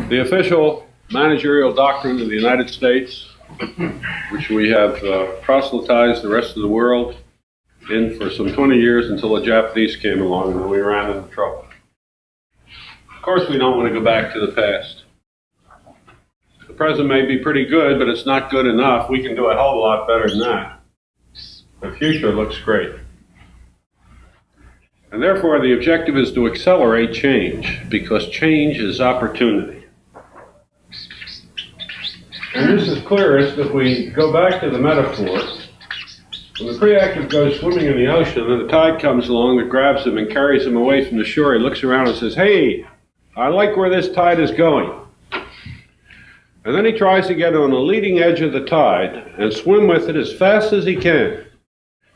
The official managerial doctrine of the United States, which we have proselytized the rest of the world in for some 20 years until the Japanese came along and we ran into trouble. Of course, we don't want to go back to the past. The present may be pretty good, but it's not good enough. We can do a hell of a lot better than that. The future looks great. And therefore, the objective is to accelerate change, because change is opportunity. And this is clearest if we go back to the metaphor. When the pre-active goes swimming in the ocean and the tide comes along that grabs him and carries him away from the shore, he looks around and says, "Hey, I like where this tide is going." And then he tries to get on the leading edge of the tide and swim with it as fast as he can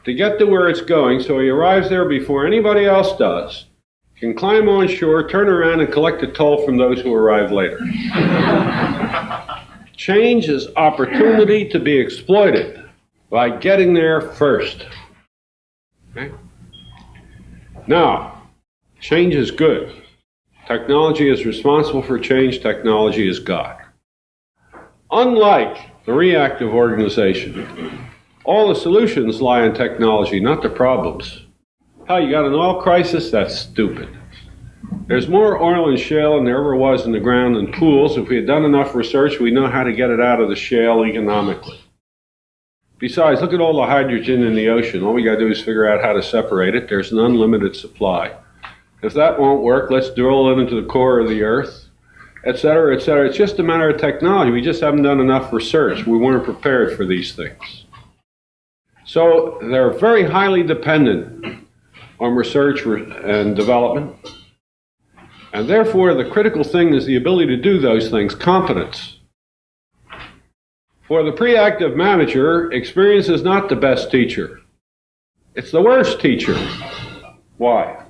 to get to where it's going, so he arrives there before anybody else does, can climb on shore, turn around and collect a toll from those who arrive later. Change is opportunity to be exploited by getting there first. Okay? Now, change is good. Technology is responsible for change. Technology is God. Unlike the reactive organization, all the solutions lie in technology, not the problems. How, you got an oil crisis? That's stupid. There's more oil and shale than there ever was in the ground in pools. If we had done enough research, we know how to get it out of the shale economically. Besides, look at all the hydrogen in the ocean. All we got to do is figure out how to separate it. There's an unlimited supply. If that won't work, let's drill it into the core of the earth, etc., etc. It's just a matter of technology. We just haven't done enough research. We weren't prepared for these things. So they're very highly dependent on research and development. And therefore, the critical thing is the ability to do those things, competence. For the pre-active manager, experience is not the best teacher. It's the worst teacher. Why?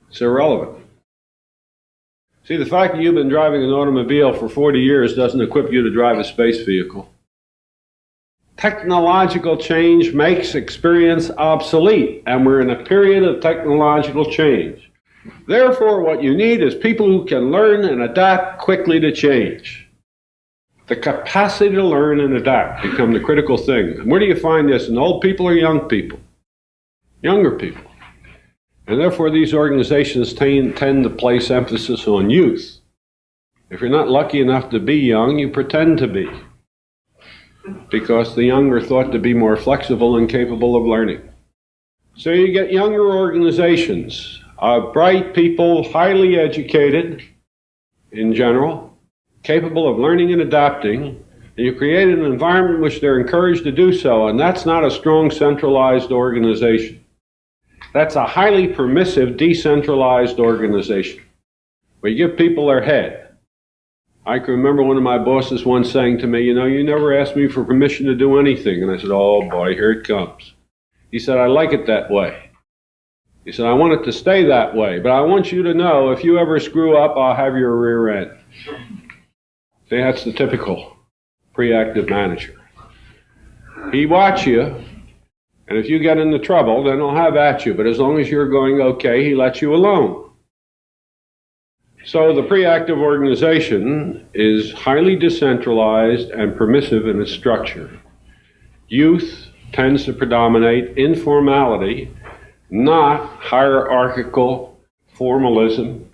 It's irrelevant. See, the fact that you've been driving an automobile for 40 years doesn't equip you to drive a space vehicle. Technological change makes experience obsolete, and we're in a period of technological change. Therefore, what you need is people who can learn and adapt quickly to change. The capacity to learn and adapt become the critical thing. And where do you find this? In old people or young people? Younger people. And therefore, these organizations tend to place emphasis on youth. If you're not lucky enough to be young, you pretend to be, because the young are thought to be more flexible and capable of learning. So you get younger organizations, bright people, highly educated in general, capable of learning and adapting, and you create an environment in which they're encouraged to do so, and that's not a strong centralized organization. That's a highly permissive, decentralized organization, where you give people their head. I can remember one of my bosses once saying to me, "You know, you never asked me for permission to do anything." And I said, "Oh boy, here it comes." He said, "I like it that way." He said, "I want it to stay that way, but I want you to know if you ever screw up, I'll have your rear end." See, that's the typical pre-active manager. He watch you, and if you get into trouble, then he'll have at you. But as long as you're going okay, he lets you alone. So the pre-active organization is highly decentralized and permissive in its structure. Youth tends to predominate informality, not hierarchical formalism.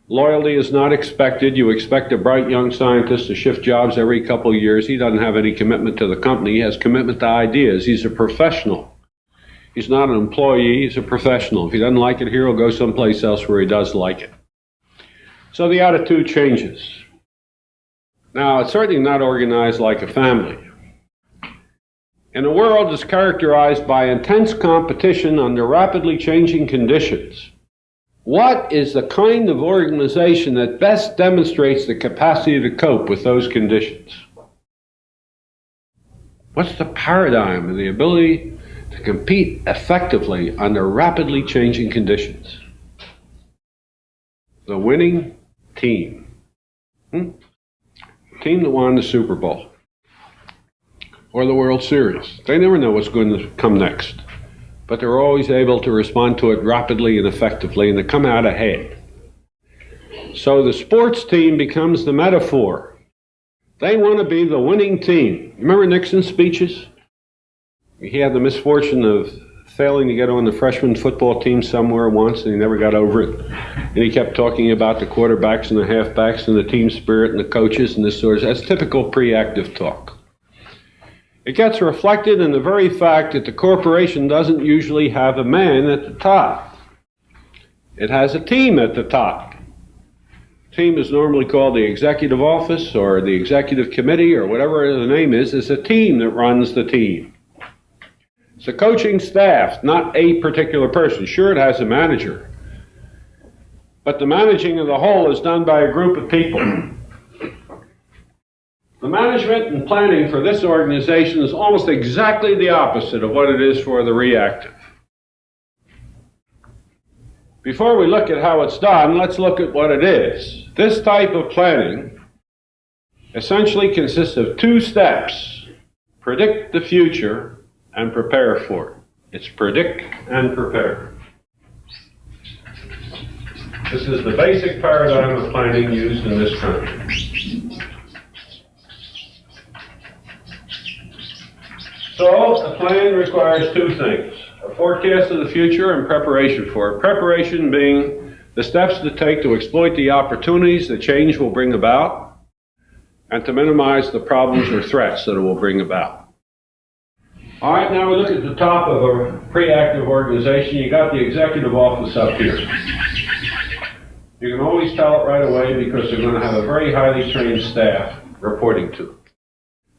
Loyalty is not expected. You expect a bright young scientist to shift jobs every couple of years. He doesn't have any commitment to the company. He has commitment to ideas. He's a professional. He's not an employee. He's a professional. If he doesn't like it here, he'll go someplace else where he does like it. So the attitude changes. Now, it's certainly not organized like a family. In a world that's characterized by intense competition under rapidly changing conditions, what is the kind of organization that best demonstrates the capacity to cope with those conditions? What's the paradigm and the ability to compete effectively under rapidly changing conditions? The winning team. The team that won the Super Bowl or the World Series. They never know what's going to come next, but they're always able to respond to it rapidly and effectively, and they come out ahead. So the sports team becomes the metaphor. They want to be the winning team. Remember Nixon's speeches? He had the misfortune of failing to get on the freshman football team somewhere once, and he never got over it. And he kept talking about the quarterbacks and the halfbacks and the team spirit and the coaches and this sort of. That's typical pre-active talk. It gets reflected in the very fact that the corporation doesn't usually have a man at the top. It has a team at the top. Team is normally called the executive office or the executive committee or whatever the name is. It's a team that runs the team. It's a coaching staff, not a particular person. Sure, it has a manager, but the managing of the whole is done by a group of people. The management and planning for this organization is almost exactly the opposite of what it is for the reactive. Before we look at how it's done, let's look at what it is. This type of planning essentially consists of two steps: predict the future and prepare for it. It's predict and prepare. This is the basic paradigm of planning used in this country. So, a plan requires two things: a forecast of the future and preparation for it. Preparation being the steps to take to exploit the opportunities that change will bring about and to minimize the problems or threats that it will bring about. All right, now we look at the top of a pre-active organization. You got the executive office up here. You can always tell it right away because they're going to have a very highly trained staff reporting to them.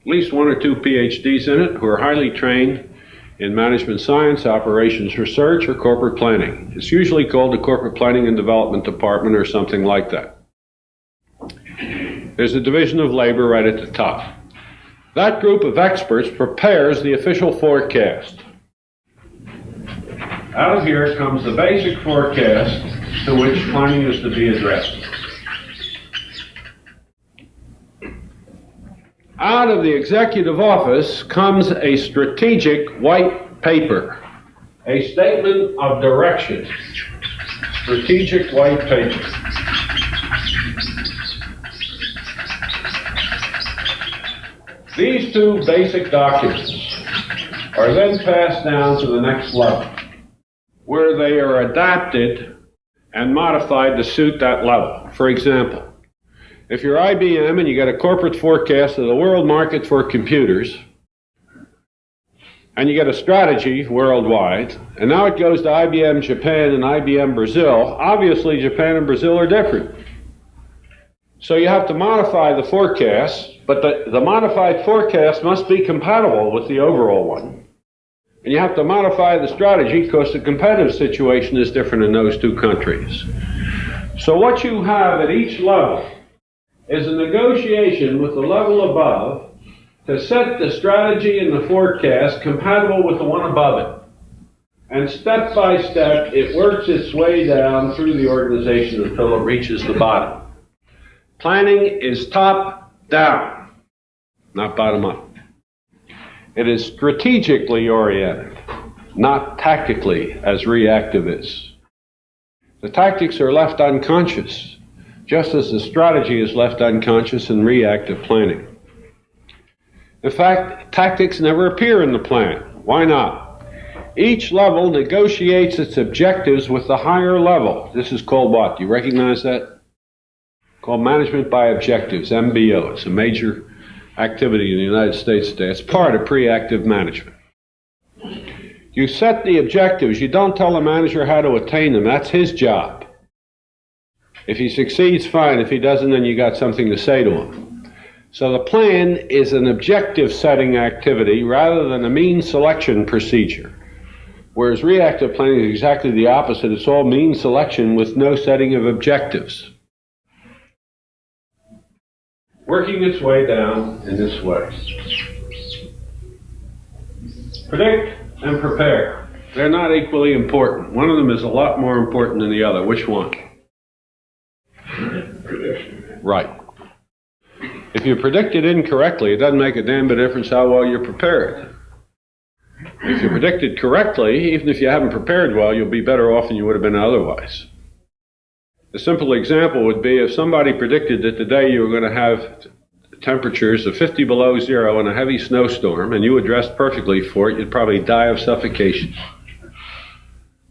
At least one or two PhDs in it who are highly trained in management science, operations research, or corporate planning. It's usually called the Corporate Planning and Development Department or something like that. There's a division of labor right at the top. That group of experts prepares the official forecast. Out of here comes the basic forecast to which planning is to be addressed. Out of the executive office comes a strategic white paper, a statement of direction. Strategic white paper. These two basic documents are then passed down to the next level, where they are adapted and modified to suit that level. For example, if you're IBM and you get a corporate forecast of the world market for computers, and you get a strategy worldwide, and now it goes to IBM Japan and IBM Brazil, obviously Japan and Brazil are different. So you have to modify the forecast, but the modified forecast must be compatible with the overall one. And you have to modify the strategy because the competitive situation is different in those two countries. So what you have at each level is a negotiation with the level above to set the strategy and the forecast compatible with the one above it. And step by step, it works its way down through the organization until it reaches the bottom. Planning is top down, not bottom up. It is strategically oriented, not tactically as reactive is. The tactics are left unconscious, just as the strategy is left unconscious in reactive planning. In fact, tactics never appear in the plan. Why not? Each level negotiates its objectives with the higher level. This is called what? Do you recognize that? Called management by objectives, MBO. It's a major activity in the United States today. It's part of pre-active management. You set the objectives. You don't tell the manager how to attain them. That's his job. If he succeeds, fine. If he doesn't, then you got something to say to him. So the plan is an objective setting activity rather than a means selection procedure. Whereas reactive planning is exactly the opposite. It's all means selection with no setting of objectives. Working its way down in this way. Predict and prepare. They're not equally important. One of them is a lot more important than the other. Which one? Prediction. Right. If you predict it incorrectly, it doesn't make a damn bit of difference how well you're prepared. If you predict it correctly, even if you haven't prepared well, you'll be better off than you would have been otherwise. A simple example would be if somebody predicted that today you were going to have temperatures of 50 below zero and a heavy snowstorm, and you were dressed perfectly for it, you'd probably die of suffocation.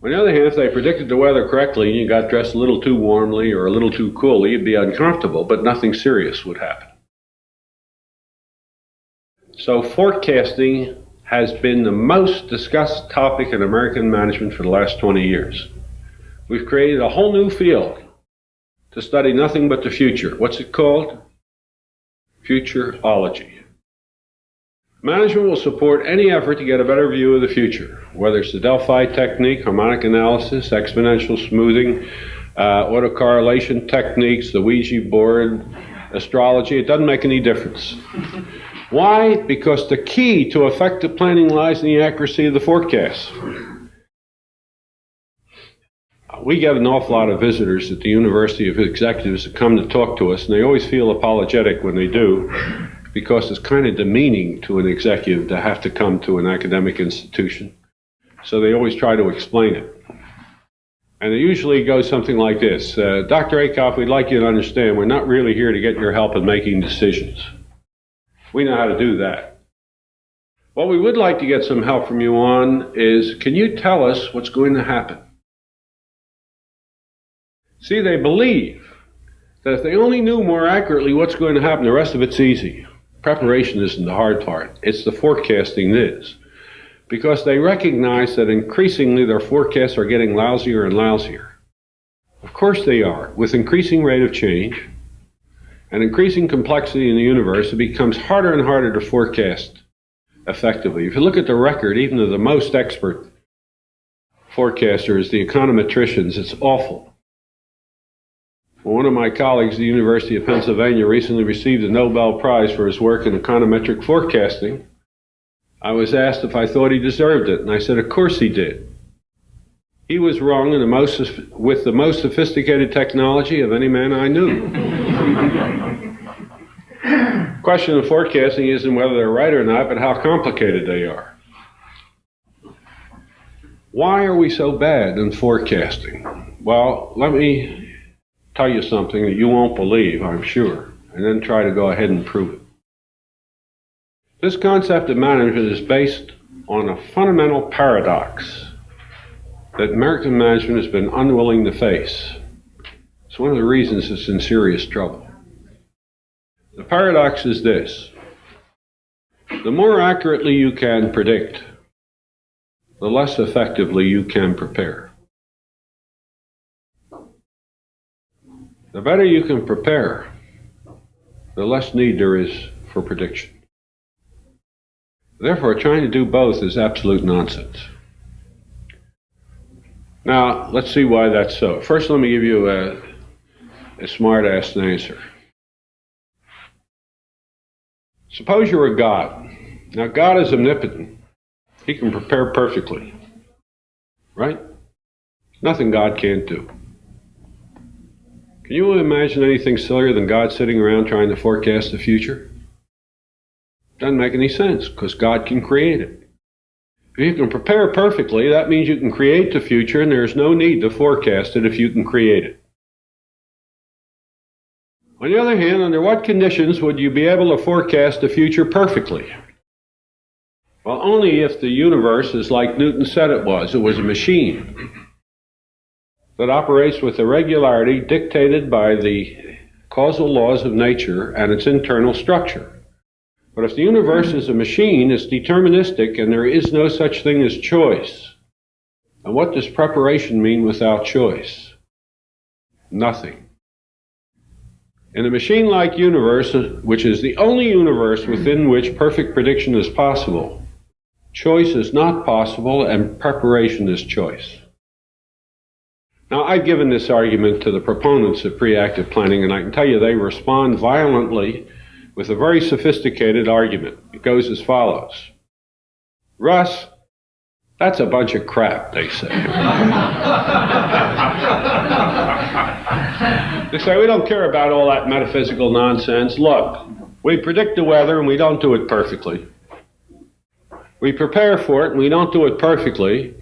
On the other hand, if they predicted the weather correctly and you got dressed a little too warmly or a little too coolly, you'd be uncomfortable, but nothing serious would happen. So forecasting has been the most discussed topic in American management for the last 20 years. We've created a whole new field to study nothing but the future. What's it called? Futurology. Management will support any effort to get a better view of the future, whether it's the Delphi technique, harmonic analysis, exponential smoothing, autocorrelation techniques, the Ouija board, astrology. It doesn't make any difference. Why? Because the key to effective planning lies in the accuracy of the forecast. We get an awful lot of visitors at the University of Executives that come to talk to us, and they always feel apologetic when they do, because it's kind of demeaning to an executive to have to come to an academic institution. So they always try to explain it. And it usually goes something like this. Dr. Ackoff, we'd like you to understand we're not really here to get your help in making decisions. We know how to do that. What we would like to get some help from you on is, can you tell us what's going to happen? See, they believe that if they only knew more accurately what's going to happen, the rest of it's easy. Preparation isn't the hard part. It's the forecasting that is. Because they recognize that increasingly their forecasts are getting lousier and lousier. Of course they are. With increasing rate of change and increasing complexity in the universe, it becomes harder and harder to forecast effectively. If you look at the record, even of the most expert forecasters, the econometricians, it's awful. One of my colleagues at the University of Pennsylvania recently received a Nobel Prize for his work in econometric forecasting. I was asked if I thought he deserved it, and I said, of course he did. He was wrong with the most sophisticated technology of any man I knew. The question of forecasting isn't whether they're right or not, but how complicated they are. Why are we so bad in forecasting? Well, let me tell you something that you won't believe, I'm sure, and then try to go ahead and prove it. This concept of management is based on a fundamental paradox that American management has been unwilling to face. It's one of the reasons it's in serious trouble. The paradox is this: the more accurately you can predict, the less effectively you can prepare. The better you can prepare, the less need there is for prediction. Therefore, trying to do both is absolute nonsense. Now, let's see why that's so. First, let me give you a smart-ass answer. Suppose you're a god. Now, God is omnipotent. He can prepare perfectly. Right? Nothing God can't do. Can you imagine anything sillier than God sitting around trying to forecast the future? Doesn't make any sense, because God can create it. If you can prepare perfectly, that means you can create the future, and there's no need to forecast it if you can create it. On the other hand, under what conditions would you be able to forecast the future perfectly? Well, only if the universe is like Newton said it was. It was a machine that operates with a regularity dictated by the causal laws of nature and its internal structure. But if the universe is a machine, it's deterministic, and there is no such thing as choice. And what does preparation mean without choice? Nothing. In a machine-like universe, which is the only universe within which perfect prediction is possible, choice is not possible, and preparation is choice. Now, I've given this argument to the proponents of pre-active planning, and I can tell you they respond violently with a very sophisticated argument. It goes as follows. Russ, that's a bunch of crap, they say. They say, we don't care about all that metaphysical nonsense. Look, we predict the weather and we don't do it perfectly. We prepare for it and we don't do it perfectly,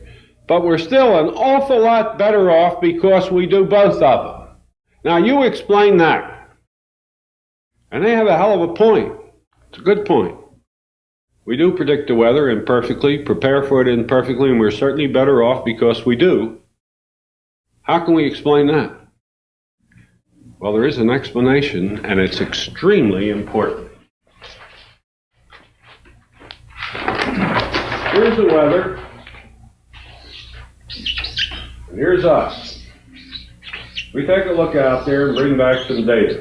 but we're still an awful lot better off because we do both of them. Now you explain that. And they have a hell of a point. It's a good point. We do predict the weather imperfectly, prepare for it imperfectly, and we're certainly better off because we do. How can we explain that? Well, there is an explanation, and it's extremely important. Here's the weather, and here's us. We take a look out there and bring back some data.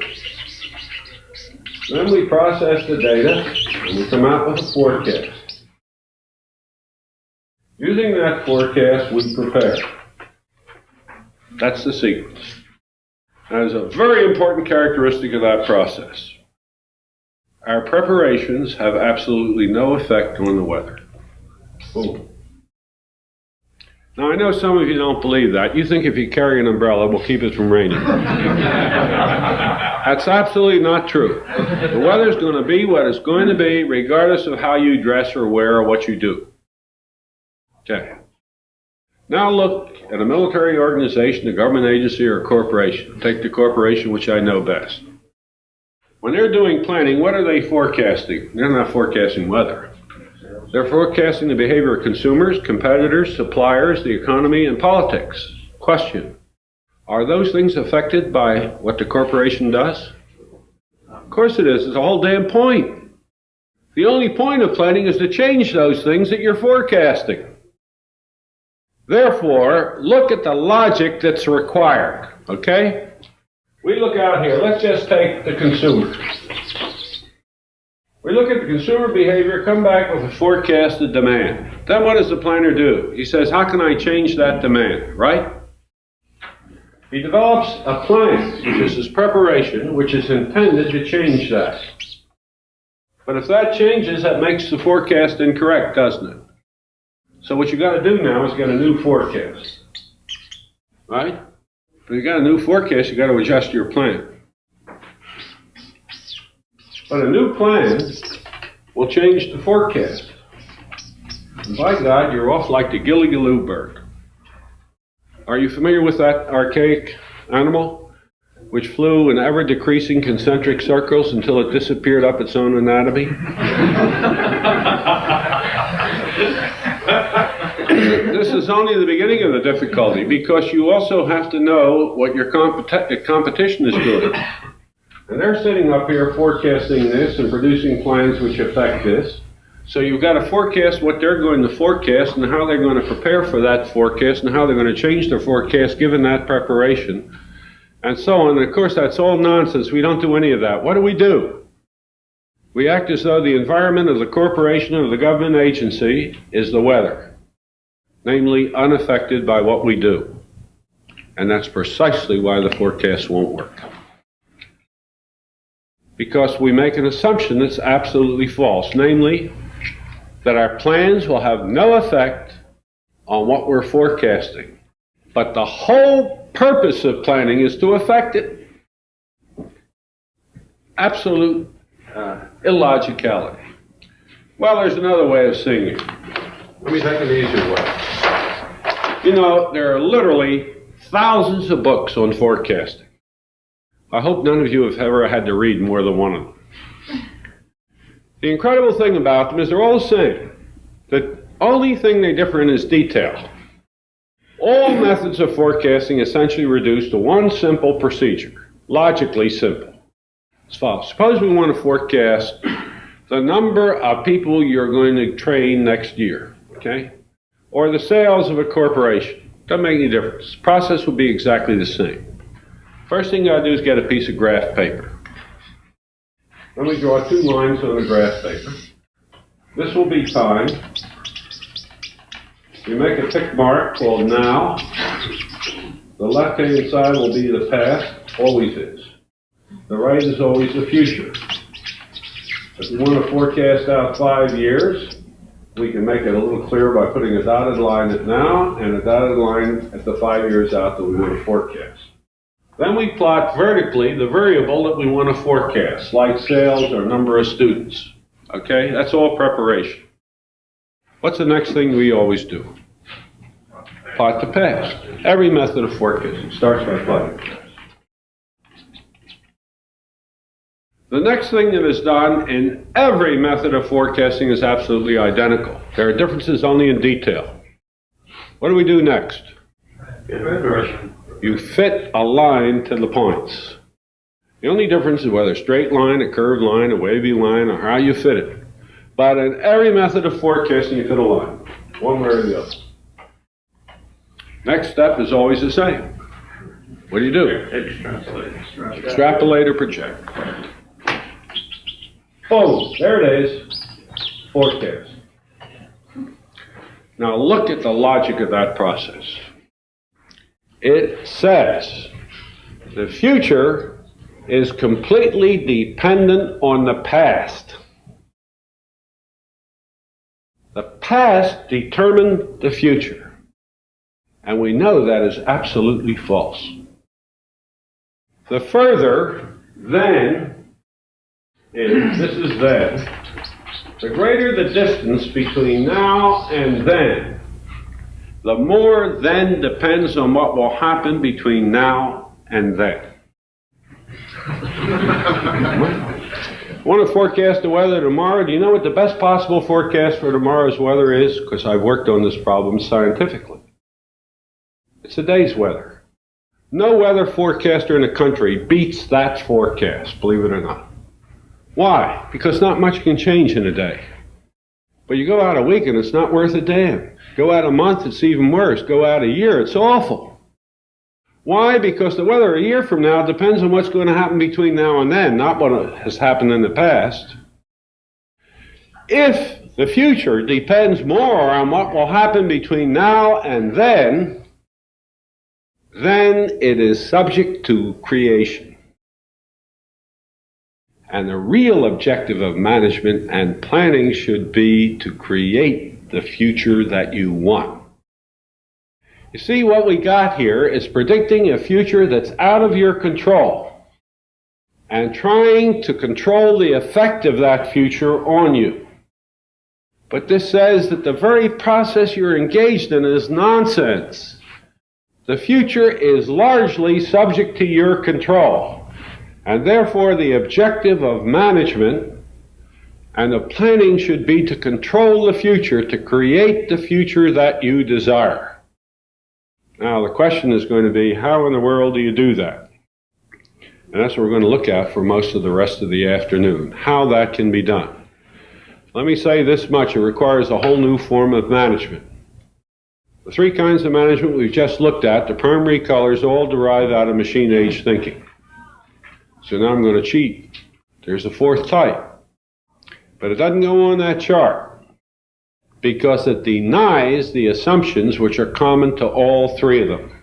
Then we process the data, and we come out with a forecast. Using that forecast, we prepare. That's the sequence. That is a very important characteristic of that process. Our preparations have absolutely no effect on the weather. Boom. Now, I know some of you don't believe that. You think if you carry an umbrella, it will keep it from raining. That's absolutely not true. The weather's going to be what it's going to be, regardless of how you dress or wear or what you do. Okay. Now look at a military organization, a government agency, or a corporation. Take the corporation, which I know best. When they're doing planning, what are they forecasting? They're not forecasting weather. They're forecasting the behavior of consumers, competitors, suppliers, the economy, and politics. Question: are those things affected by what the corporation does? Of course it is. It's the whole damn point. The only point of planning is to change those things that you're forecasting. Therefore, look at the logic that's required, okay? We look out here. Let's just take the consumer. We look at the consumer behavior, come back with a forecasted demand. Then what does the planner do? He says, how can I change that demand, right? He develops a plan, which is his preparation, which is intended to change that. But if that changes, that makes the forecast incorrect, doesn't it? So what you got to do now is get a new forecast, right? If you got a new forecast, you got to adjust your plan. But a new plan will change the forecast. And by God, you're off like the Gilly-Galoo bird. Are you familiar with that archaic animal, which flew in ever-decreasing concentric circles until it disappeared up its own anatomy? This is only the beginning of the difficulty, because you also have to know what your competition is doing. And they're sitting up here forecasting this and producing plans which affect this. So you've got to forecast what they're going to forecast and how they're going to prepare for that forecast and how they're going to change their forecast given that preparation, and so on. And of course, that's all nonsense. We don't do any of that. What do? We act as though the environment of the corporation or the government agency is the weather, namely unaffected by what we do. And that's precisely why the forecast won't work. Because we make an assumption that's absolutely false, namely that our plans will have no effect on what we're forecasting. But the whole purpose of planning is to affect it. Absolute illogicality. Well, there's another way of seeing it. Let me take an easier way. You know, there are literally thousands of books on forecasting. I hope none of you have ever had to read more than one of them. The incredible thing about them is they're all the same. The only thing they differ in is detail. All methods of forecasting essentially reduce to one simple procedure, logically simple. As follows. Suppose we want to forecast the number of people you're going to train next year, okay? Or the sales of a corporation. Doesn't make any difference. The process will be exactly the same. First thing you got to do is get a piece of graph paper. Let me draw two lines on the graph paper. This will be time. You make a tick mark called now. The left-hand side will be the past, always is. The right is always the future. If we want to forecast out 5 years, we can make it a little clearer by putting a dotted line at now and a dotted line at the 5 years out that we want to forecast. Then we plot vertically the variable that we want to forecast, like sales or number of students. Okay, that's all preparation. What's the next thing we always do? Plot the past. Every method of forecasting starts by plotting the past. The next thing that is done in every method of forecasting is absolutely identical. There are differences only in detail. What do we do next? You fit a line to the points. The only difference is whether a straight line, a curved line, a wavy line, or how you fit it. But in every method of forecasting, you fit a line, one way or the other. Next step is always the same. What do you do? Extrapolate or project. Boom, there it is, forecast. Now look at the logic of that process. It says the future is completely dependent on the past. The past determined the future. And we know that is absolutely false. The further then is, this is then, the greater the distance between now and then, the more then depends on what will happen between now and then. Want to forecast the weather tomorrow? Do you know what the best possible forecast for tomorrow's weather is? Because I've worked on this problem scientifically. It's a day's weather. No weather forecaster in the country beats that forecast, believe it or not. Why? Because not much can change in a day. But you go out a week and it's not worth a damn. Go out a month, it's even worse. Go out a year, it's awful. Why? Because the weather a year from now depends on what's going to happen between now and then, not what has happened in the past. If the future depends more on what will happen between now and then it is subject to creation. And the real objective of management and planning should be to create the future that you want. You see, what we got here is predicting a future that's out of your control and trying to control the effect of that future on you. But this says that the very process you're engaged in is nonsense. The future is largely subject to your control. And therefore, the objective of management and of planning should be to control the future, to create the future that you desire. Now, the question is going to be, how in the world do you do that? And that's what we're going to look at for most of the rest of the afternoon, how that can be done. Let me say this much, it requires a whole new form of management. The three kinds of management we've just looked at, the primary colors, all derive out of machine-age thinking. So now I'm going to cheat. There's a fourth type. But it doesn't go on that chart because it denies the assumptions which are common to all three of them.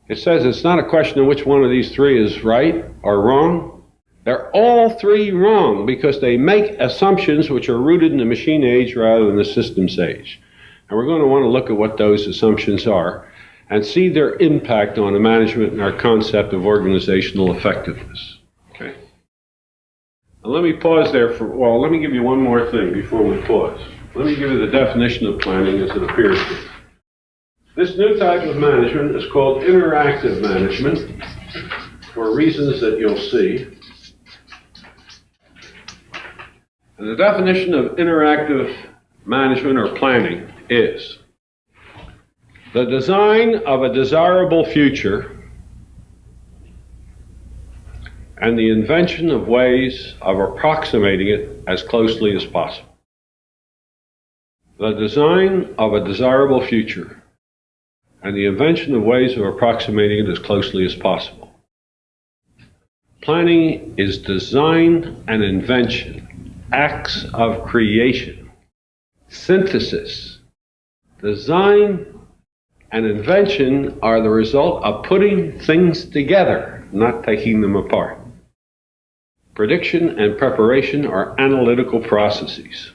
It says it's not a question of which one of these three is right or wrong. They're all three wrong because they make assumptions which are rooted in the machine age rather than the systems age. And we're going to want to look at what those assumptions are and see their impact on the management and our concept of organizational effectiveness. Okay? Now let me pause there let me give you one more thing before we pause. Let me give you the definition of planning as it appears to me. This new type of management is called interactive management for reasons that you'll see. And the definition of interactive management or planning is the design of a desirable future and the invention of ways of approximating it as closely as possible. The design of a desirable future and the invention of ways of approximating it as closely as possible. Planning is design and invention, acts of creation, synthesis. Design and invention are the result of putting things together, not taking them apart. Prediction and preparation are analytical processes.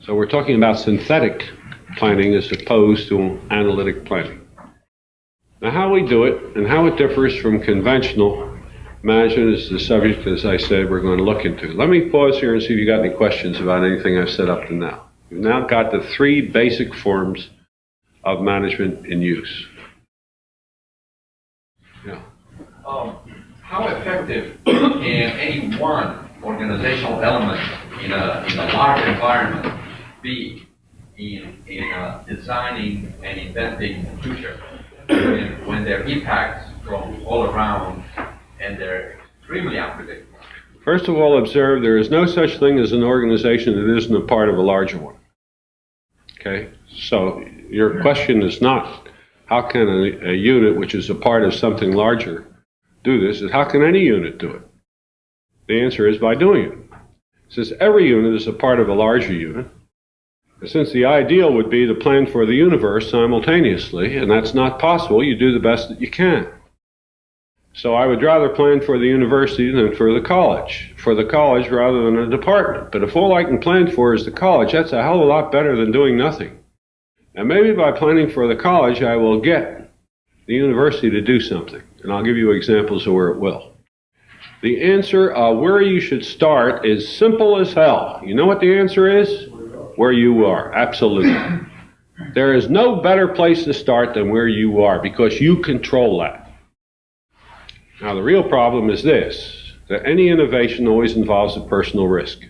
So we're talking about synthetic planning as opposed to analytic planning. Now how we do it and how it differs from conventional management is the subject, as I said, we're going to look into. Let me pause here and see if you got any questions about anything I've said up to now. We've now got the three basic forms of management in use. Yeah. how effective can any one organizational element in a large environment be in designing and inventing the future when their impacts from all around and they're extremely unpredictable? First of all, observe there is no such thing as an organization that isn't a part of a larger one. Okay? So your question is not how can a unit which is a part of something larger do this, is how can any unit do it? The answer is by doing it. Since every unit is a part of a larger unit, since the ideal would be to plan for the universe simultaneously, and that's not possible, you do the best that you can. So I would rather plan for the university than for the college. For the college rather than a department. But if all I can plan for is the college, that's a hell of a lot better than doing nothing. And maybe by planning for the college, I will get the university to do something. And I'll give you examples of where it will. The answer where you should start is simple as hell. You know what the answer is? Where you are. Absolutely. There is no better place to start than where you are because you control that. Now, the real problem is this, that any innovation always involves a personal risk.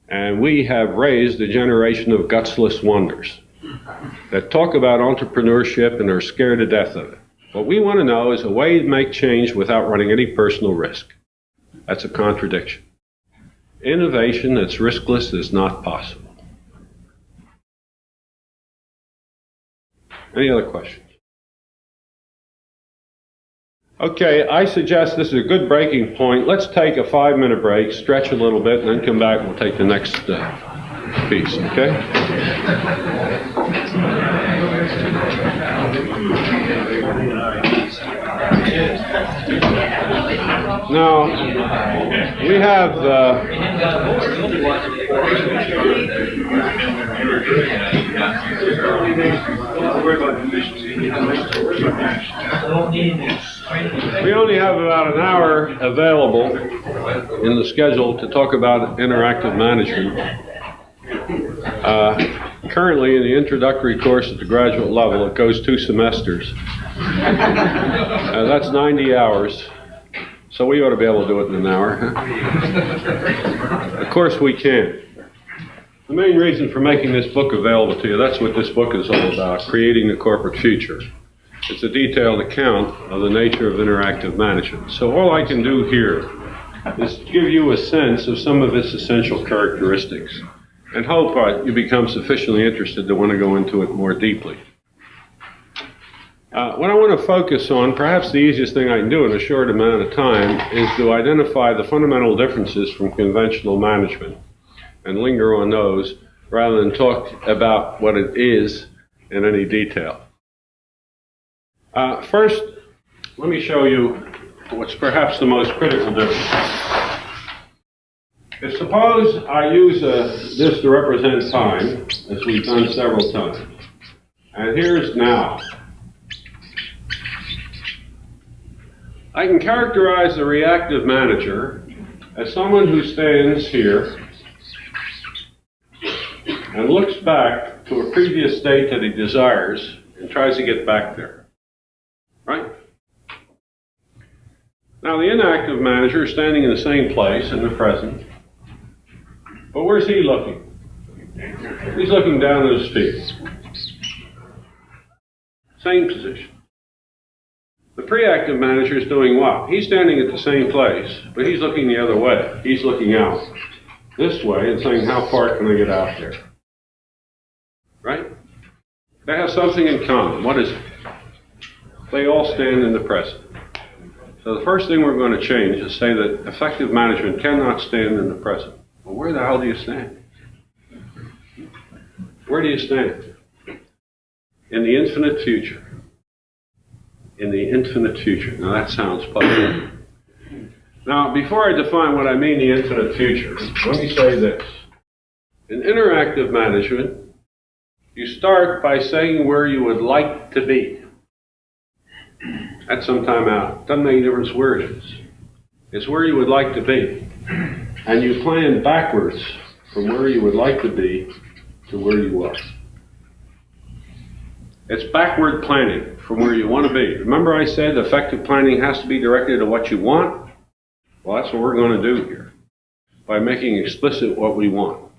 And we have raised a generation of gutsless wonders that talk about entrepreneurship and are scared to death of it. What we want to know is a way to make change without running any personal risk. That's a contradiction. Innovation that's riskless is not possible. Any other questions? Okay, I suggest this is a good breaking point. Let's take a 5-minute break, stretch a little bit, and then come back and we'll take the next piece, okay? Now, we have we only have about an hour available in the schedule to talk about interactive management. Currently, in the introductory course at the graduate level, it goes 2 semesters. That's 90 hours. So we ought to be able to do it in an hour. Of course we can. The main reason for making this book available to you, that's what this book is all about, creating the corporate future. It's a detailed account of the nature of interactive management. So all I can do here is give you a sense of some of its essential characteristics and hope you become sufficiently interested to want to go into it more deeply. What I want to focus on, perhaps the easiest thing I can do in a short amount of time, is to identify the fundamental differences from conventional management and linger on those rather than talk about what it is in any detail. First, let me show you what's perhaps the most critical difference. If suppose I use this to represent time, as we've done several times, and here's now. I can characterize the reactive manager as someone who stands here and looks back to a previous state that he desires and tries to get back there. Right? Now, the inactive manager is standing in the same place in the present, but where's he looking? He's looking down at his feet. Same position. The preactive manager is doing what? He's standing at the same place, but he's looking the other way. He's looking out this way and saying, how far can I get out there? Right? They have something in common. What is it? They all stand in the present. So the first thing we're going to change is say that effective management cannot stand in the present. Well, where the hell do you stand? Where do you stand? In the infinite future. In the infinite future. Now that sounds puzzling. Now, before I define what I mean the infinite future, let me say this. In interactive management, you start by saying where you would like to be. That's some time out. Doesn't make a difference where it is. It's where you would like to be. And you plan backwards from where you would like to be to where you are. It's backward planning. from where you want to be. Remember I said effective planning has to be directed at what you want? Well, that's what we're going to do here, by making explicit what we want.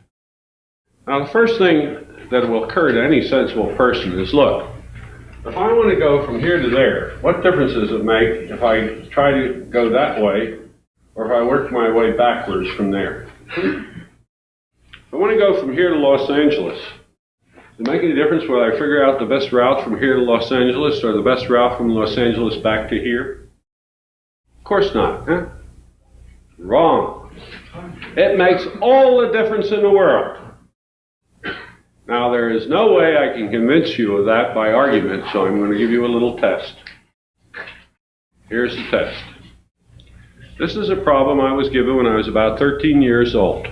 Now, the first thing that will occur to any sensible person is, look, if I want to go from here to there, what difference does it make if I try to go that way or if I work my way backwards from there? If I want to go from here to Los Angeles, does it make any difference whether I figure out the best route from here to Los Angeles or the best route from Los Angeles back to here? Of course not, huh? Wrong. It makes all the difference in the world. Now, there is no way I can convince you of that by argument, so I'm going to give you a little test. Here's the test. This is a problem I was given when I was about 13 years old.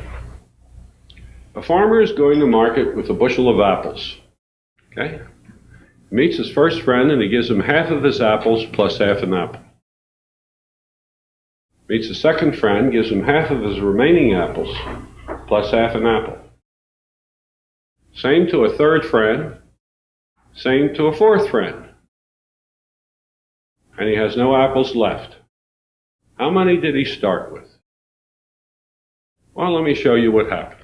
A farmer is going to market with a bushel of apples. Okay? He meets his first friend and he gives him half of his apples plus half an apple. Meets a second friend, gives him half of his remaining apples plus half an apple. Same to a third friend, same to a fourth friend. And he has no apples left. How many did he start with? Well, let me show you what happens.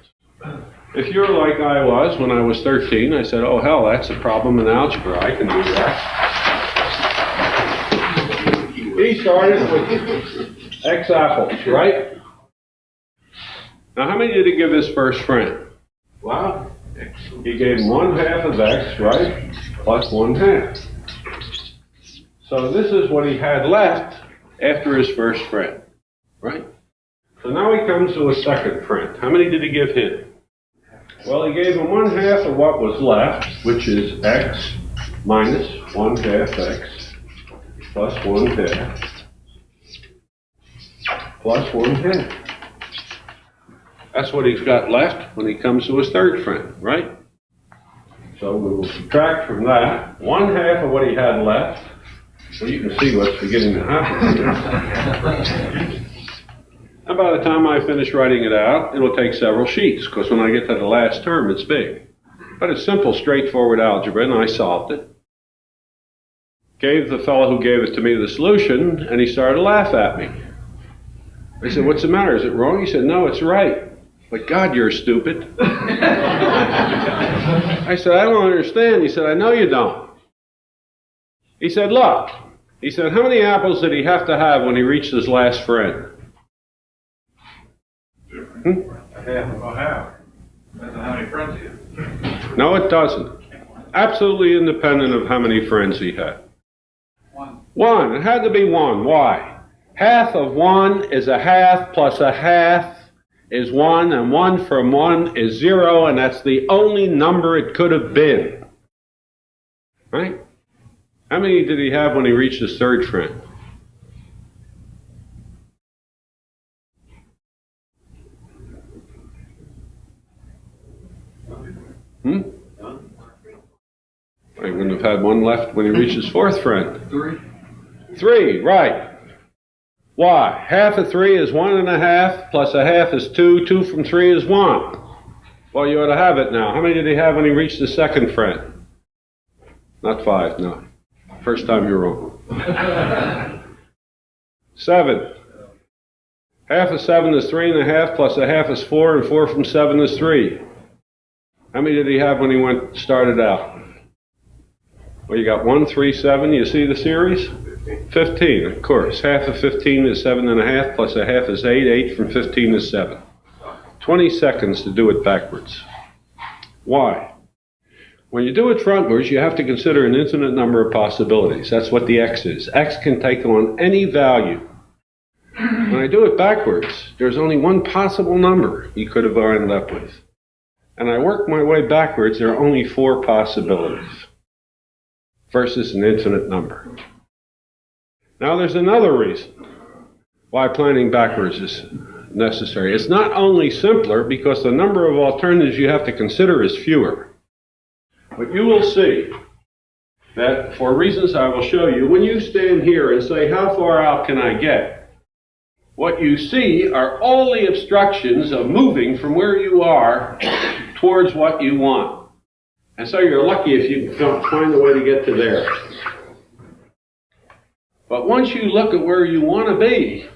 If you're like I was when I was 13, I said, oh hell, that's a problem in algebra, I can do that. He started with X apples, right? Now how many did he give his first friend? Well, he gave him 1/2 of X, right? Plus 1/2. So this is what he had left after his first friend, right? So now he comes to a second friend. How many did he give him? Well, he gave him 1/2 of what was left, which is X minus 1/2 X plus 1/2 plus 1/2. That's what he's got left when he comes to his third friend, right? So we will subtract from that 1/2 of what he had left. So you can see what's beginning to happen here. And by the time I finish writing it out, it'll take several sheets, because when I get to the last term, it's big. But it's simple, straightforward algebra, and I solved it. Gave the fellow who gave it to me the solution, and he started to laugh at me. I said, what's the matter? Is it wrong? He said, no, it's right. But God, you're stupid. I said, I don't understand. He said, I know you don't. He said, look. He said, how many apples did he have to have when he reached his last friend? A half of a half. Depends on how many friends he has. No, it doesn't. Absolutely independent of how many friends he had. One. It had to be one. Why? Half of one is a half plus a half is 1, and 1 from 1 is 0, and that's the only number it could have been. Right? How many did he have when he reached his third friend? He wouldn't have had one left when he reached his fourth friend. 3, right. Why? Half of 3 is 1.5, plus a half is 2, 2 from 3 is 1. Well, you ought to have it now. How many did he have when he reached the second friend? Not 5, no. First time you're wrong. 7. Half of 7 is 3.5, plus a half is 4, and 4 from 7 is 3. How many did he have when he started out? Well, you got 1, 3, 7. You see the series? 15, of course. Half of 15 is 7.5, plus a half is 8. 8 from 15 is 7. 20 seconds to do it backwards. Why? When you do it frontwards, you have to consider an infinite number of possibilities. That's what the X is. X can take on any value. When I do it backwards, there's only one possible number you could have ended up with. And I work my way backwards, there are only 4 possibilities versus an infinite number. Now there's another reason why planning backwards is necessary. It's not only simpler because the number of alternatives you have to consider is fewer, but you will see that for reasons I will show you, when you stand here and say, how far out can I get? What you see are all the obstructions of moving from where you are towards what you want. And so you're lucky if you can find a way to get to there. But once you look at where you want to be,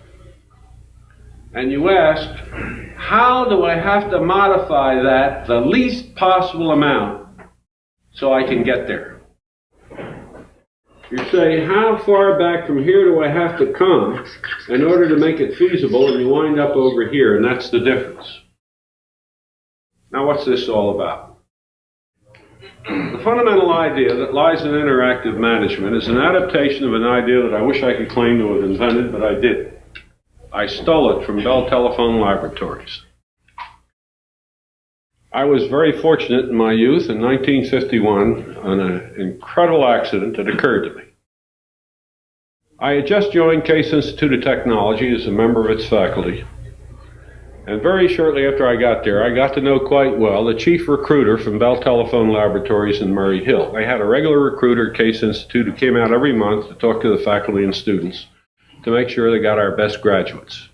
and you ask, how do I have to modify that the least possible amount so I can get there? You say, how far back from here do I have to come in order to make it feasible, and you wind up over here, and that's the difference. Now, what's this all about? The fundamental idea that lies in interactive management is an adaptation of an idea that I wish I could claim to have invented, but I didn't. I stole it from Bell Telephone Laboratories. I was very fortunate in my youth in 1951 on an incredible accident that occurred to me. I had just joined Case Institute of Technology as a member of its faculty. And very shortly after I got there, I got to know quite well the chief recruiter from Bell Telephone Laboratories in Murray Hill. They had a regular recruiter at Case Institute who came out every month to talk to the faculty and students to make sure they got our best graduates.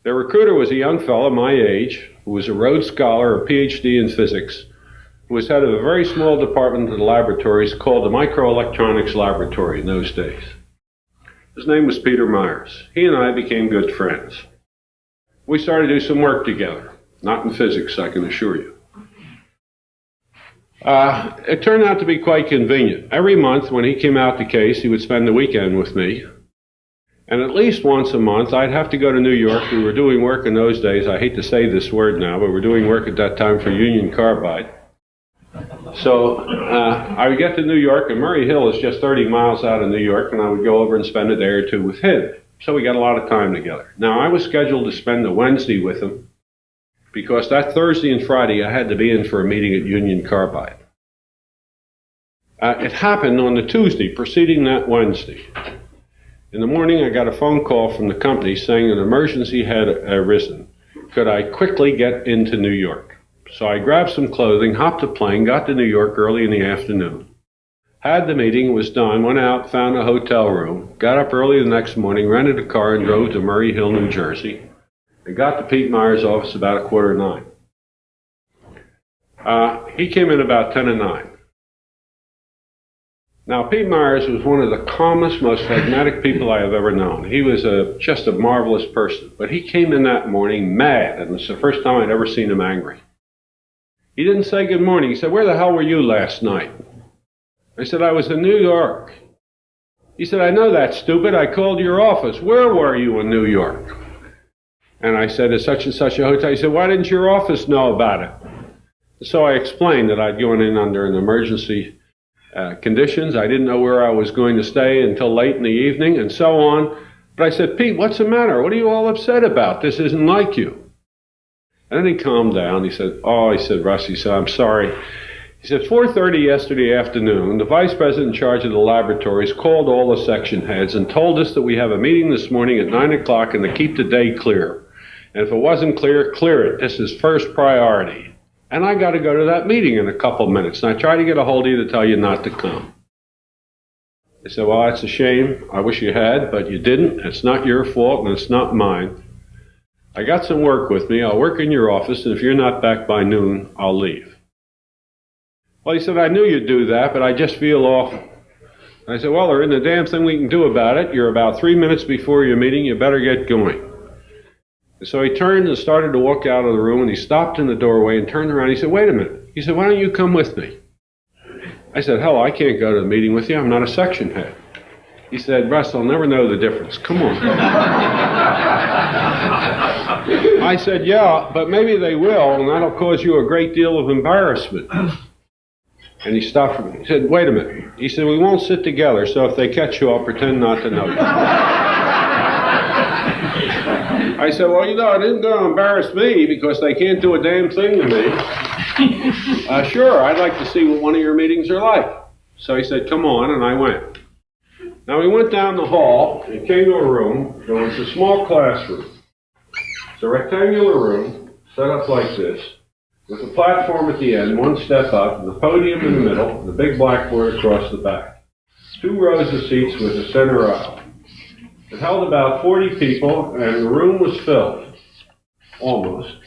Their recruiter was a young fellow my age who was a Rhodes Scholar, a PhD in physics, who was head of a very small department of the laboratories called the Microelectronics Laboratory in those days. His name was Peter Myers. He and I became good friends. We started to do some work together, not in physics, I can assure you. It turned out to be quite convenient. Every month when he came out to Case, he would spend the weekend with me. And at least once a month, I'd have to go to New York. We were doing work in those days. I hate to say this word now, but we were doing work at that time for Union Carbide. So I would get to New York, and Murray Hill is just 30 miles out of New York, and I would go over and spend a day or two with him. So we got a lot of time together. Now, I was scheduled to spend a Wednesday with him because that Thursday and Friday I had to be in for a meeting at Union Carbide. It happened on the Tuesday preceding that Wednesday. In the morning, I got a phone call from the company saying an emergency had arisen. Could I quickly get into New York? So I grabbed some clothing, hopped a plane, got to New York early in the afternoon. Had the meeting, was done, went out, found a hotel room, got up early the next morning, rented a car, and drove to Murray Hill, New Jersey, and got to Pete Myers' office about 8:45. He came in about 10:09. Now, Pete Myers was one of the calmest, most phlegmatic people I have ever known. He was just a marvelous person. But he came in that morning mad, and it's the first time I'd ever seen him angry. He didn't say good morning. He said, "Where the hell were you last night?" I said, "I was in New York." He said, "I know that, stupid. I called your office. Where were you in New York?" And I said, "At such and such a hotel." He said, "Why didn't your office know about it?" So I explained that I'd gone in under an emergency conditions. I didn't know where I was going to stay until late in the evening, and so on. But I said, "Pete, what's the matter? What are you all upset about? This isn't like you." And then he calmed down. He said, "Russ," he said, "I'm sorry." He said, 4:30 yesterday afternoon, the vice president in charge of the laboratories called all the section heads and told us that we have a meeting this morning at 9 o'clock and to keep the day clear. And if it wasn't clear, clear it. This is first priority. And I got to go to that meeting in a couple of minutes. And I tried to get a hold of you to tell you not to come. They said, "Well, that's a shame. I wish you had, but you didn't. It's not your fault, and it's not mine. I got some work with me. I'll work in your office, and if you're not back by noon, I'll leave." Well, he said, "I knew you'd do that, but I just feel awful." I said, "Well, there isn't a damn thing we can do about it. You're about 3 minutes before your meeting. You better get going." And so he turned and started to walk out of the room, and he stopped in the doorway and turned around. He said, "Wait a minute." He said, "Why don't you come with me?" I said, "Hell, I can't go to the meeting with you. I'm not a section head." He said, "Russ, I'll never know the difference. Come on." I said, "Yeah, but maybe they will, and that'll cause you a great deal of embarrassment." And he stopped for me. He said, "Wait a minute." He said, "We won't sit together, so if they catch you, I'll pretend not to know you." I said, "Well, it isn't going to embarrass me because they can't do a damn thing to me. Sure, I'd like to see what one of your meetings are like." So he said, "Come on," and I went. Now we went down the hall and came to a room. There was a small classroom. It's a rectangular room set up like this, with a platform at the end, one step up, and the podium in the middle, and the big blackboard across the back. 2 rows of seats with a center aisle. It held about 40 people, and the room was filled, almost.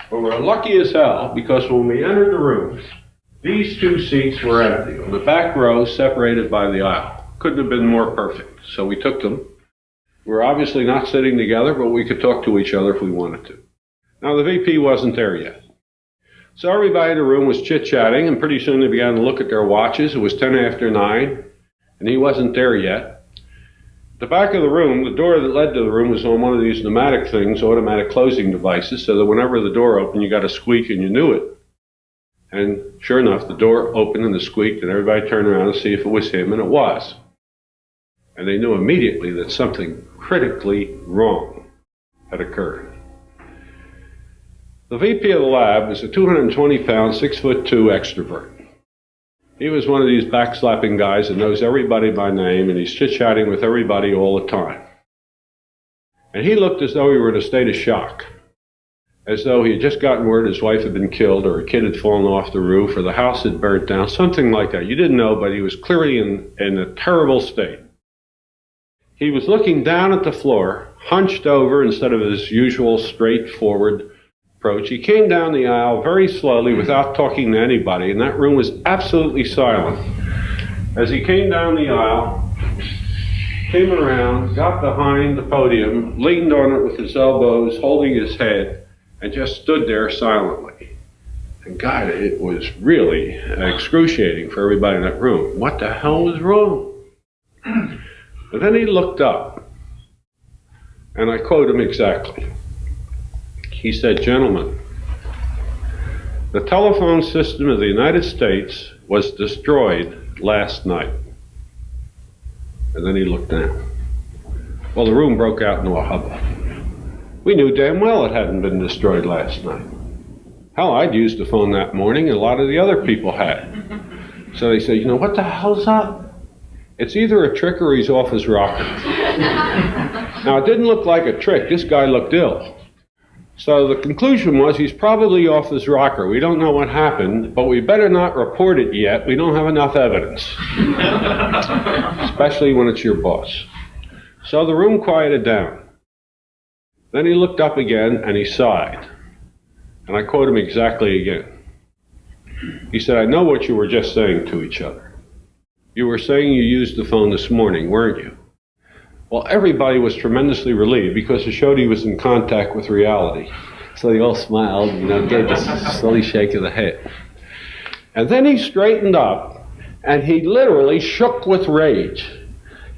But we're lucky as hell, because when we entered the room, these 2 seats were empty, on the back row separated by the aisle. couldn't have been more perfect. So we took them. We're obviously not sitting together, but we could talk to each other if we wanted to. Now, the VP wasn't there yet. So everybody in the room was chit-chatting, and pretty soon they began to look at their watches. It was 10 after 9, and he wasn't there yet. The back of the room, the door that led to the room was on one of these pneumatic things, automatic closing devices, so that whenever the door opened, you got a squeak and you knew it. And sure enough, the door opened and it squeaked, and everybody turned around to see if it was him, and it was. And they knew immediately that something critically wrong had occurred. The VP of the lab was a 220-pound, 6'2" extrovert. He was one of these backslapping guys that knows everybody by name, and he's chit-chatting with everybody all the time. And he looked as though he were in a state of shock, as though he had just gotten word his wife had been killed, or a kid had fallen off the roof, or the house had burnt down, something like that. You didn't know, but he was clearly in a terrible state. He was looking down at the floor, hunched over instead of his usual straightforward approach. He came down the aisle very slowly without talking to anybody, and that room was absolutely silent. As he came down the aisle, came around, got behind the podium, leaned on it with his elbows, holding his head, and just stood there silently. And God, it was really excruciating for everybody in that room. What the hell was wrong? But then he looked up, and I quote him exactly. He said, "Gentlemen, the telephone system of the United States was destroyed last night." And then he looked down. Well, the room broke out into a hubbub. We knew damn well it hadn't been destroyed last night. Hell, I'd used the phone that morning, and a lot of the other people had. So they said, what the hell's up? It's either a trick or he's off his rocker. Now, it didn't look like a trick. This guy looked ill. So the conclusion was he's probably off his rocker. We don't know what happened, but we better not report it yet. We don't have enough evidence, especially when it's your boss. So the room quieted down. Then he looked up again and he sighed. And I quote him exactly again. He said, "I know what you were just saying to each other. You were saying you used the phone this morning, weren't you?" Well, everybody was tremendously relieved because it showed he was in contact with reality. So they all smiled, gave this silly shake of the head. And then he straightened up, and he literally shook with rage.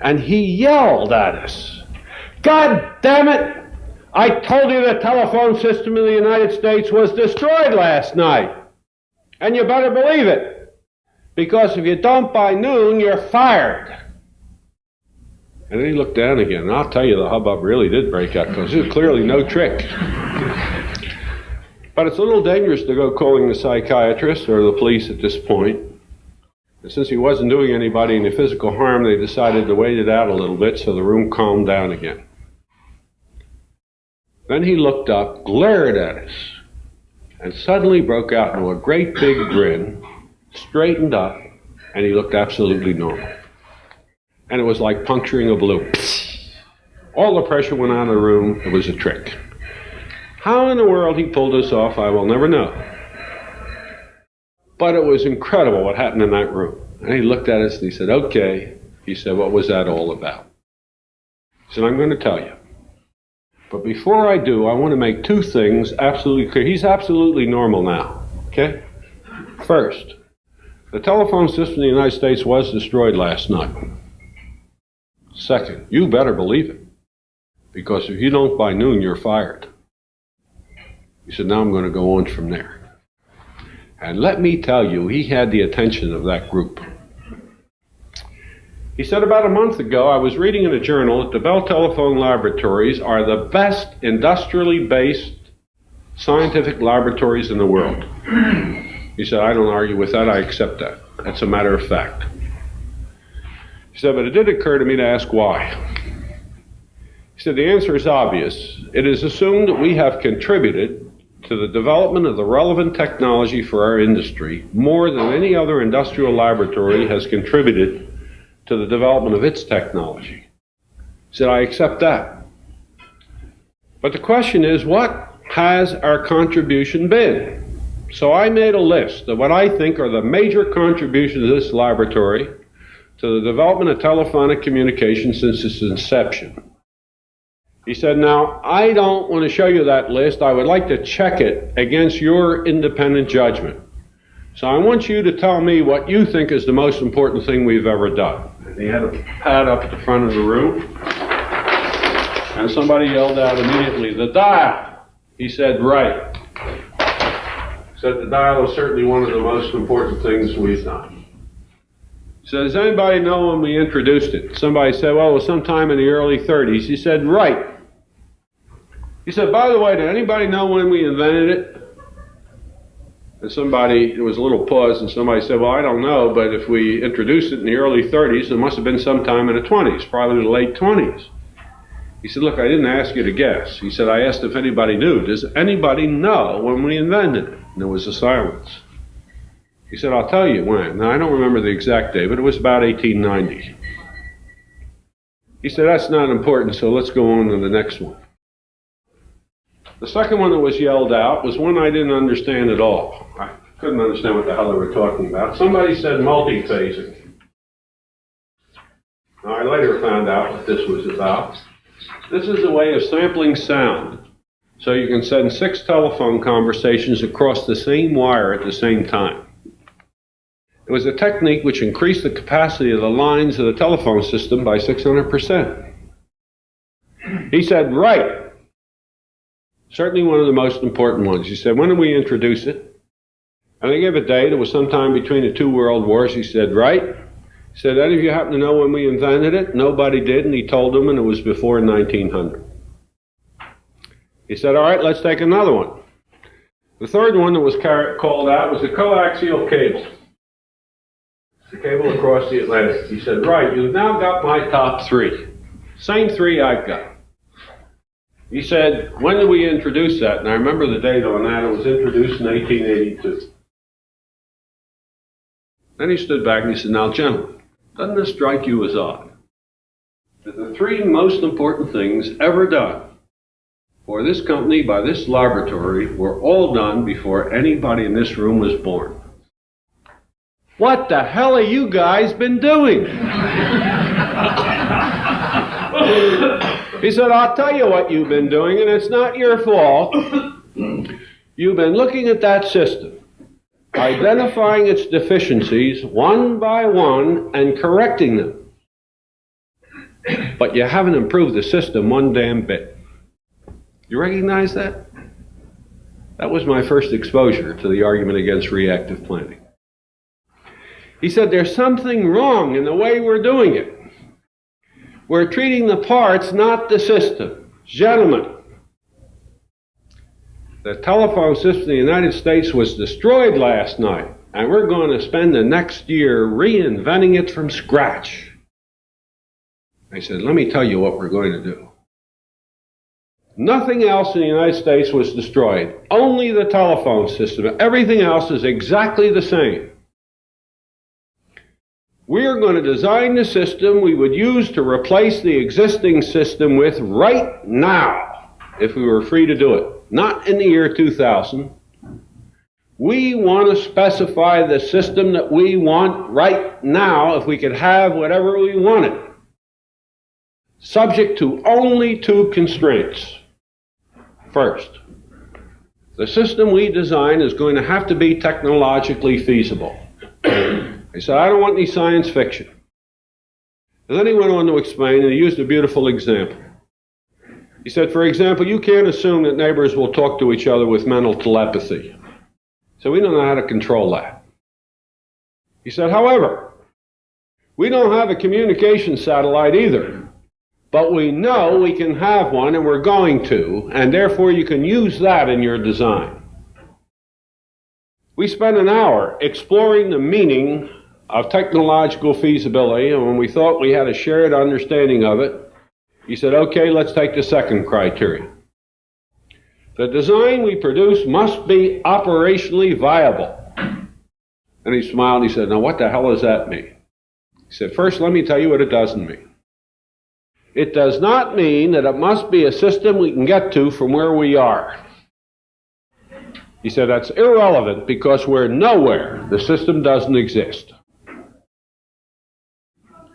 And he yelled at us, "God damn it! I told you the telephone system in the United States was destroyed last night. And you better believe it. Because if you don't by noon, you're fired." And then he looked down again, and I'll tell you, the hubbub really did break out, because it was clearly no trick. But it's a little dangerous to go calling the psychiatrist or the police at this point. And since he wasn't doing anybody any physical harm, they decided to wait it out a little bit, so the room calmed down again. Then he looked up, glared at us, and suddenly broke out into a great big grin, straightened up, and he looked absolutely normal. And it was like puncturing a balloon. All the pressure went out of the room. It was a trick. How in the world he pulled this off, I will never know. But it was incredible what happened in that room. And he looked at us and he said, "Okay." He said, "What was that all about?" He said, "I'm going to tell you. But before I do, I want to make two things absolutely clear." He's absolutely normal now, okay? First, the telephone system in the United States was destroyed last night. Second, you better believe it, because if you don't by noon, you're fired. He said, "Now I'm going to go on from there." And let me tell you, he had the attention of that group. He said, "About a month ago, I was reading in a journal that the Bell Telephone Laboratories are the best industrially based scientific laboratories in the world." He said, "I don't argue with that, I accept that. That's a matter of fact." He said, "But it did occur to me to ask why." He said, "The answer is obvious. It is assumed that we have contributed to the development of the relevant technology for our industry more than any other industrial laboratory has contributed to the development of its technology." He said, "I accept that. But the question is, what has our contribution been?" So I made a list of what I think are the major contributions of this laboratory to the development of telephonic communication since its inception. He said, now, I don't want to show you that list. I would like to check it against your independent judgment. So I want you to tell me what you think is the most important thing we've ever done. And he had a pad up at the front of the room, and somebody yelled out immediately, the dial. He said, right. He said, the dial is certainly one of the most important things we've done. He said, does anybody know when we introduced it? Somebody said, well, it was sometime in the early 30s. He said, right. He said, by the way, did anybody know when we invented it? And there was a little pause, and somebody said, well, I don't know, but if we introduced it in the early 30s, it must have been sometime in the 20s, probably the late 20s. He said, look, I didn't ask you to guess. He said, I asked if anybody knew. Does anybody know when we invented it? And there was a silence. He said, I'll tell you when. Now, I don't remember the exact day, but it was about 1890. He said, that's not important, so let's go on to the next one. The second one that was yelled out was one I didn't understand at all. I couldn't understand what the hell they were talking about. Somebody said multiphasing. Now, I later found out what this was about. This is a way of sampling sound, so you can send 6 telephone conversations across the same wire at the same time. It was a technique which increased the capacity of the lines of the telephone system by 600%. He said, right. Certainly one of the most important ones. He said, when did we introduce it? And they gave a date. It was sometime between the 2 world wars. He said, right. He said, any of you happen to know when we invented it? Nobody did, and he told them, and it was before 1900. He said, all right, let's take another one. The third one that was called out was the coaxial cable. The cable across the Atlantic. He said, right, you've now got my top 3. Same 3 I've got. He said, when did we introduce that? And I remember the date on that. It was introduced in 1882. Then he stood back and he said, now, gentlemen, doesn't this strike you as odd? That the 3 most important things ever done for this company by this laboratory were all done before anybody in this room was born. What the hell have you guys been doing? He said, I'll tell you what you've been doing, and it's not your fault. You've been looking at that system, identifying its deficiencies one by one and correcting them. But you haven't improved the system one damn bit. You recognize that? That was my first exposure to the argument against reactive planning. He said, there's something wrong in the way we're doing it. We're treating the parts, not the system. Gentlemen, the telephone system in the United States was destroyed last night, and we're going to spend the next year reinventing it from scratch. I said, let me tell you what we're going to do. Nothing else in the United States was destroyed. Only the telephone system. Everything else is exactly the same. We are going to design the system we would use to replace the existing system with right now, if we were free to do it. Not in the year 2000. We want to specify the system that we want right now if we could have whatever we wanted. Subject to only 2 constraints. First, the system we design is going to have to be technologically feasible. He said, I don't want any science fiction. And then he went on to explain, and he used a beautiful example. He said, for example, you can't assume that neighbors will talk to each other with mental telepathy. So we don't know how to control that. He said, however, we don't have a communication satellite either. But we know we can have one, and we're going to, and therefore you can use that in your design. We spent an hour exploring the meaning of technological feasibility, and when we thought we had a shared understanding of it, he said, okay, let's take the second criteria. The design we produce must be operationally viable. And he smiled and he said, now what the hell does that mean? He said, first, let me tell you what it doesn't mean. It does not mean that it must be a system we can get to from where we are. He said, that's irrelevant because we're nowhere. The system doesn't exist.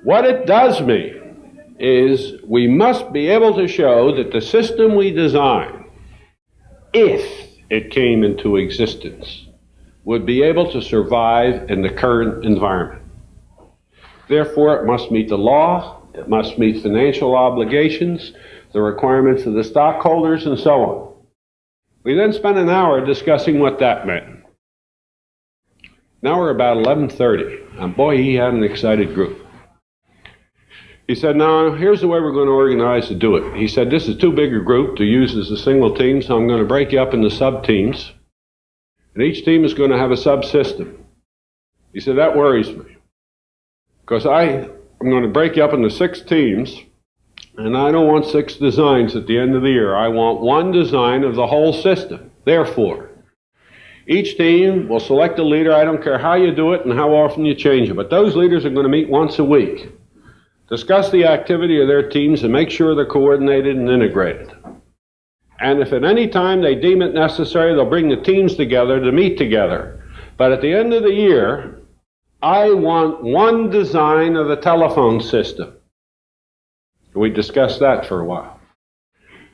What it does mean is we must be able to show that the system we design, if it came into existence, would be able to survive in the current environment. Therefore, it must meet the law, it must meet financial obligations, the requirements of the stockholders, and so on. We then spent an hour discussing what that meant. Now we're about 11:30, and boy, he had an excited group. He said, now, here's the way we're going to organize to do it. He said, this is too big a group to use as a single team, so I'm going to break you up into sub-teams. And each team is going to have a subsystem. He said, that worries me. Because I'm going to break you up into 6 teams, and I don't want 6 designs at the end of the year. I want one design of the whole system. Therefore, each team will select a leader. I don't care how you do it and how often you change it, but those leaders are going to meet once a week, discuss the activity of their teams, and make sure they're coordinated and integrated. And if at any time they deem it necessary, they'll bring the teams together to meet together. But at the end of the year, I want one design of the telephone system. We discussed that for a while.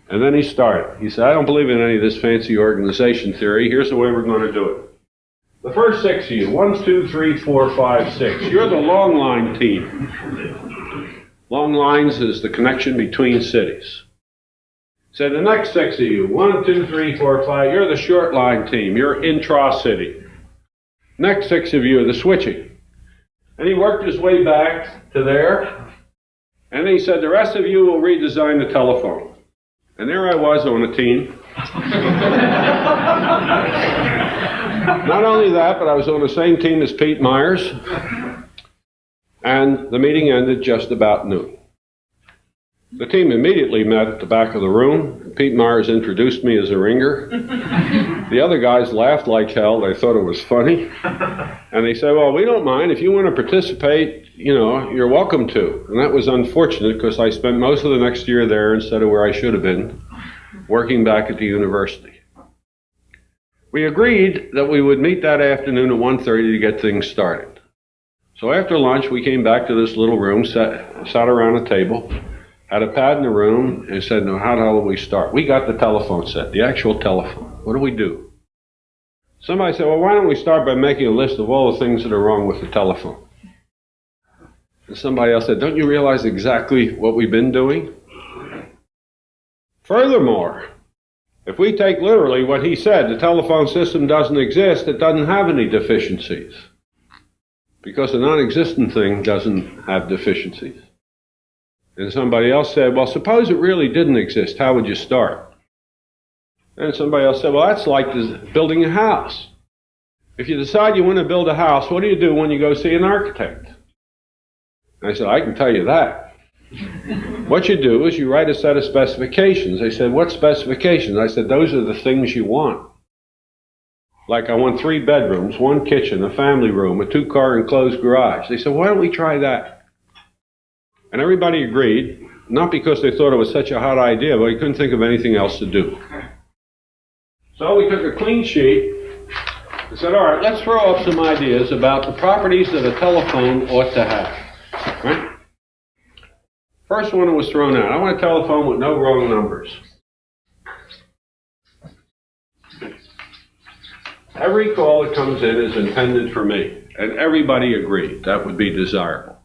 And then he started. He said, I don't believe in any of this fancy organization theory. Here's the way we're going to do it. The first 6 of you, 1, 2, 3, 4, 5, 6. You're the long line team. Long lines is the connection between cities. So the next 6 of you, 1, 2, 3, 4, 5, you're the short line team. You're intra-city. Next 6 of you are the switching. And he worked his way back to there. And then he said, the rest of you will redesign the telephone. And there I was on a team. Not only that, but I was on the same team as Pete Myers. And the meeting ended just about noon. The team immediately met at the back of the room. Pete Myers introduced me as a ringer. The other guys laughed like hell. They thought it was funny. And they said, well, we don't mind. If you want to participate, you're welcome to. And that was unfortunate because I spent most of the next year there instead of where I should have been, working back at the university. We agreed that we would meet that afternoon at 1:30 to get things started. So after lunch, we came back to this little room, sat around a table, had a pad in the room, and said, no, how the hell do we start? We got the telephone set, the actual telephone. What do we do? Somebody said, well, why don't we start by making a list of all the things that are wrong with the telephone? And somebody else said, don't you realize exactly what we've been doing? Furthermore, if we take literally what he said, the telephone system doesn't exist, it doesn't have any deficiencies. Because a non-existent thing doesn't have deficiencies. And somebody else said, well, suppose it really didn't exist, how would you start? And somebody else said, well, that's like building a house. If you decide you want to build a house, what do you do when you go see an architect? And I said, I can tell you that. What you do is you write a set of specifications. They said, what specifications? I said, those are the things you want. Like I want 3 bedrooms, 1 kitchen, a family room, a 2-car enclosed garage. They said, why don't we try that? And everybody agreed, not because they thought it was such a hot idea, but we couldn't think of anything else to do. So we took a clean sheet and said, all right, let's throw up some ideas about the properties that a telephone ought to have. Right? First one that was thrown out, I want a telephone with no wrong numbers. Every call that comes in is intended for me, and everybody agreed that would be desirable.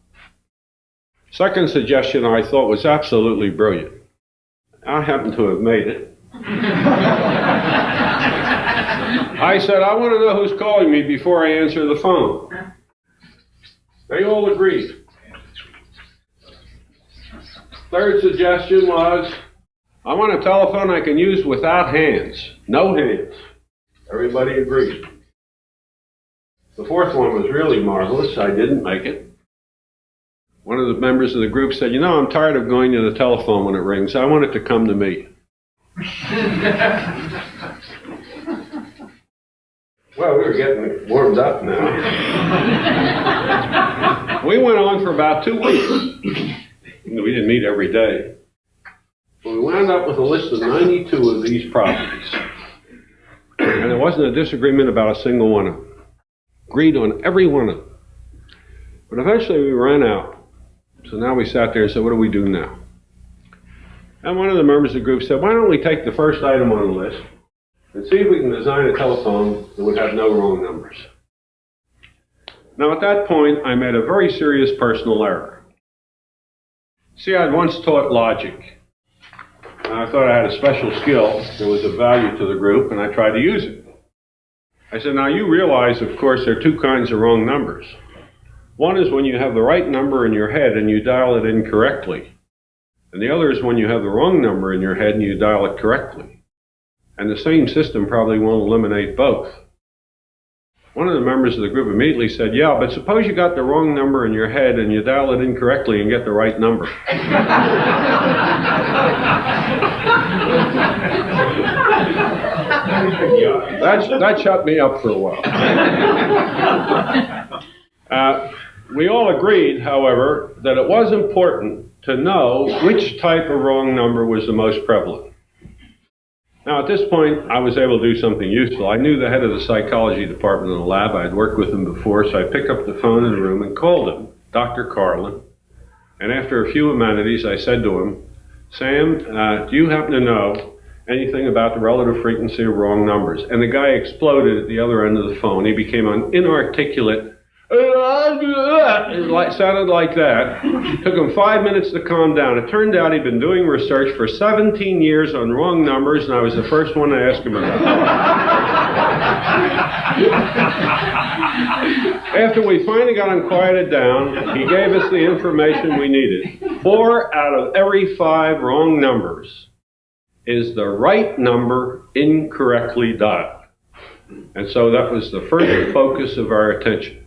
Second suggestion I thought was absolutely brilliant. I happen to have made it. I said, I want to know who's calling me before I answer the phone. They all agreed. Third suggestion was, I want a telephone I can use without hands, no hands. Everybody agreed. The fourth one was really marvelous. I didn't make it. One of the members of the group said, I'm tired of going to the telephone when it rings. I want it to come to me. Well, we were getting warmed up now. We went on for about 2 weeks. We didn't meet every day. But we wound up with a list of 92 of these properties. And there wasn't a disagreement about a single one of them. Agreed on every one of them. But eventually we ran out. So now we sat there and said, what do we do now? And one of the members of the group said, why don't we take the first item on the list and see if we can design a telephone that would have no wrong numbers. Now at that point, I made a very serious personal error. See, I'd once taught logic. And I thought I had a special skill that was of value to the group, and I tried to use it. I said, now you realize, of course, there are two kinds of wrong numbers. One is when you have the right number in your head and you dial it incorrectly. And the other is when you have the wrong number in your head and you dial it correctly. And the same system probably won't eliminate both. One of the members of the group immediately said, yeah, but suppose you got the wrong number in your head and you dial it incorrectly and get the right number. That shut me up for a while. We all agreed, however, that it was important to know which type of wrong number was the most prevalent. Now, at this point, I was able to do something useful. I knew the head of the psychology department in the lab. I had worked with him before, so I picked up the phone in the room and called him, Dr. Carlin. And after a few amenities, I said to him, Sam, do you happen to know anything about the relative frequency of wrong numbers? And the guy exploded at the other end of the phone. He became an inarticulate, it sounded like that. Took him 5 minutes to calm down. It turned out he'd been doing research for 17 years on wrong numbers, and I was the first one to ask him about it. After we finally got him quieted down, he gave us the information we needed. 4 out of every 5 wrong numbers is the right number incorrectly dialed. And so that was the first focus of our attention.